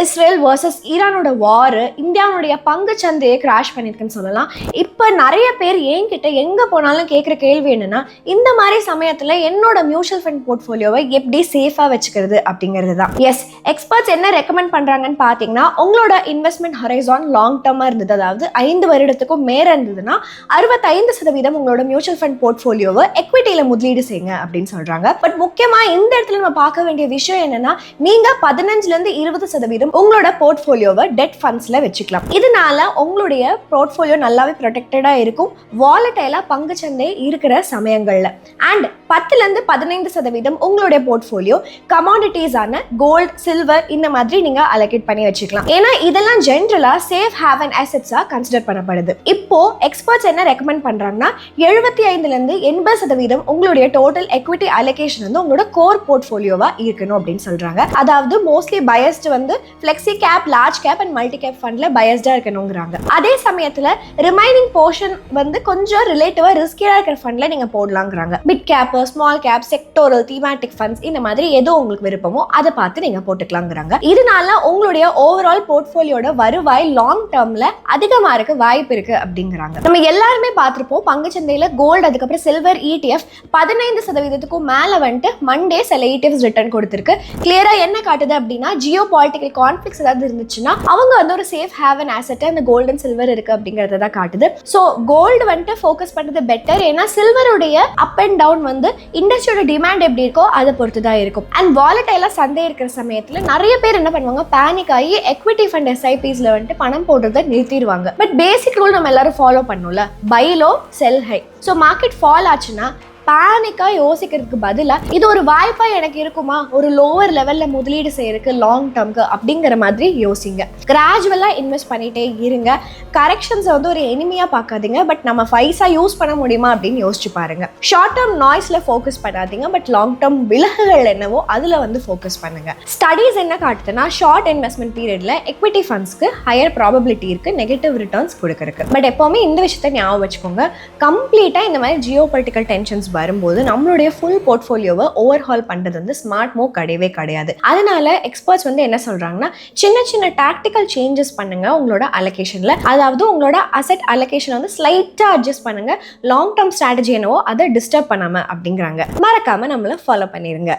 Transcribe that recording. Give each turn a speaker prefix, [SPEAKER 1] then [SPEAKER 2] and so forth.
[SPEAKER 1] Israel versus ஈரானோட வார் இந்தியாவுடைய பங்கு சந்தையை கிராஷ் பண்ணியிருக்குன்னு சொல்லலாம். இப்போ நிறைய பேர் என்கிட்ட எங்கே போனாலும் கேட்குற கேள்வி என்னன்னா, இந்த மாதிரி சமயத்தில் என்னோட மியூச்சுவல் ஃபண்ட் போர்ட்ஃபோலியோவை எப்படி சேஃபாக வச்சுக்கிறது அப்படிங்கிறது தான். எஸ், எக்ஸ்பர்ட்ஸ் என்ன ரெக்கமெண்ட் பண்ணுறாங்கன்னு பார்த்தீங்கன்னா, உங்களோட இன்வெஸ்ட்மெண்ட் ஹொரைசான் லாங் டர்மாக இருந்தது, அதாவது 5 வருடத்துக்கும் மேலே இருந்ததுன்னா 65% உங்களோட மியூச்சுவல் ஃபண்ட் போர்ட்ஃபோலியோவை எக்விட்டியில் முதலீடு செய்யுங்க அப்படின்னு சொல்கிறாங்க. பட் முக்கியமாக இந்த இடத்துல நம்ம பார்க்க வேண்டிய விஷயம் என்னன்னா, நீங்கள் 15லேருந்து 20% உங்களோட போர்ட்ஃபோலியோவை டெட் ஃபண்ட்ஸ்ல வச்சுக்கலாம். இதனால உங்களுடைய போர்ட்ஃபோலியோ நல்லாவே ப்ரொடெக்டடா இருக்கும் வாலட்டைலா பங்குச்சந்தை இருக்கிற சமயங்கள்ல. அண்ட் 10லேருந்து 15% உங்களுடைய போர்ட்ஃபோலியோ கமாடிட்டிஸ் ஆன கோல்ட், சில்வர் இந்த மாதிரி நீங்க அலோகேட் பண்ணி வச்சுக்கலாம். ஏன்னா இதெல்லாம் ஜென்ரலா சேஃப் ஹேவன் அசெட்ஸா கன்சிடர் பண்ணப்படுது. இப்போ எக்ஸ்பர்ட்ஸ் என்ன ரெக்கமெண்ட் பண்றாங்கன்னா, 75லேருந்து 80% உங்களுடைய டோட்டல் எக்விட்டி அலோகேஷன் வந்து உங்களோட கோர் போர்ட்ஃபோலியோவா இருக்கணும் அப்படின்னு சொல்றாங்க. அதாவது மோஸ்ட்லி பயஸ்ட் வந்து flexi cap, large cap and multi cap ஃபண்ட்ல பயஸ்டா இருக்கணுங்கிறாங்க. அதே சமயத்துல ரிமைனிங் போர்ஷன் வந்து கொஞ்சம் ரிலேட்டிவா ரிஸ்கியா இருக்கிற ஃபண்ட்ல நீங்க போடலாங்கிறாங்க. Mid cap, small cap, sectoral, thematic funds இந்த மாதிரி எதோ உங்களுக்கு விருப்பமோ அதை பார்த்து நீங்க போட்டுக்கலாங்கிறாங்க. இதனால உங்களுடைய ஓவரால் போர்ட்ஃபோலியோட வருவாய் லாங் டேர்ம்ல அதிகமா இருக்க வாய்ப்பு இருக்கு அப்படிங்கிறாங்க. நம்ம எல்லாருமே பார்த்திருப்போம், பங்குச்சந்தையில கோல்டு அதுக்கப்புறம் சில்வர் ETF 15%க்கும் மேல வந்துட்டு மண்டே சில ETFs ரிட்டர்ன் கொடுத்திருக்கு. கிளியரா என்ன காட்டுது அப்படின்னா, ஜியோ பாலிட்டிக்கல் கான்ஃப்ளிக்ட்ஸ் ஏதாவது இருந்துச்சுன்னா அவங்க வந்து ஒரு சேஃப் ஹேவன் ஆசெட் அந்த கோல்டு அண்ட் சில்வர் இருக்கு அப்படிங்கறத தான் காட்டுது. ஸோ கோல்டு வந்துட்டு ஃபோக்கஸ் பண்றது பெட்டர். ஏன்னா சில்வருடைய அப் அண்ட் டவுன் வந்து இண்டஸ்ட்ரியோட டிமாண்ட் எப்படி இருக்கோ அதை பொறுத்து தான் இருக்கும். அண்ட் வாலட்டைலா சந்தை இருக்கிற சமயத்துல நிறைய பேர் என்ன பண்ணுவாங்க, பேனிக் ஆகி எக்விட்டி ஃபண்ட் SIPsல வந்துட்டு பணம் போடுறதை நிறுத்திடுவாங்க. பட் பேசிக் ரூல் நம்ம எல்லாரும் ஃபாலோ பண்ணணும்ல, buy low sell high. So market fall ஆச்சுன்னா பேனிக்கா யோசிக்கிறதுக்கு பதிலா இது ஒரு வாய்ப்பா எனக்கு இருக்குமா, ஒரு லோவர் லெவல்ல முதலீடு செய்யறதுக்கு லாங் டேர்ம்க்கு அப்படிங்கிற மாதிரி யோசிங்க. கிராஜுவலா இன்வெஸ்ட் பண்ணிட்டே இருங்க. கரெக்ஷன்ஸ் வந்து ஒரு எனிமியா பார்க்காதீங்க, பட் நம்ம பைசா யூஸ் பண்ண முடியுமா அப்படின்னு யோசிச்சு பாருங்க. ஷார்ட் டேர்ம் நாய்ஸ்ல ஃபோக்கஸ் பண்ணாதீங்க, பட் லாங் டேர்ம் விலகுகள் என்னவோ அதுல வந்து ஃபோக்கஸ் பண்ணுங்க. ஸ்டடீஸ் என்ன காட்டுதுன்னா, ஷார்ட் இன்வெஸ்ட்மெண்ட் பீரியட்ல எக்விட்டி ஃபண்ட்ஸ்க்கு ஹையர் ப்ராபபிலிட்டி இருக்கு நெகட்டிவ் ரிட்டர்ன்ஸ் கொடுக்கறதுக்கு. பட் எப்பவுமே இந்த விஷயத்தை ஞாபகம் வச்சுக்கோங்க, கம்ப்ளீட்டா இந்த மாதிரி ஜியோ பொலிட்டிக்கல் டென்ஷன்ஸ் வரும்போது நம்மளுடைய ஃபுல் போர்ட்ஃபோலியோவை ஓவர்ஹால் பண்றது வந்து ஸ்மார்ட் மூவ் கிடையவே கிடையாது. அதனால எக்ஸ்பர்ட்ஸ் வந்து என்ன சொல்றாங்கன்னா, சின்ன சின்ன டாக்டிக்கல் சேஞ்சஸ் பண்ணுங்க உங்களோட அலோகேஷன்ல. அதாவது உங்களோட அசெட் அலோகேஷன் வந்து ஸ்லைட்டா அட்ஜஸ்ட் பண்ணுங்க, லாங் டேர்ம் ஸ்ட்ராட்டஜி என்னவோ அதை டிஸ்டர்ப் பண்ணாம அப்படிங்கிறாங்க. மறக்காம நம்மள ஃபாலோ பண்ணிருங்க.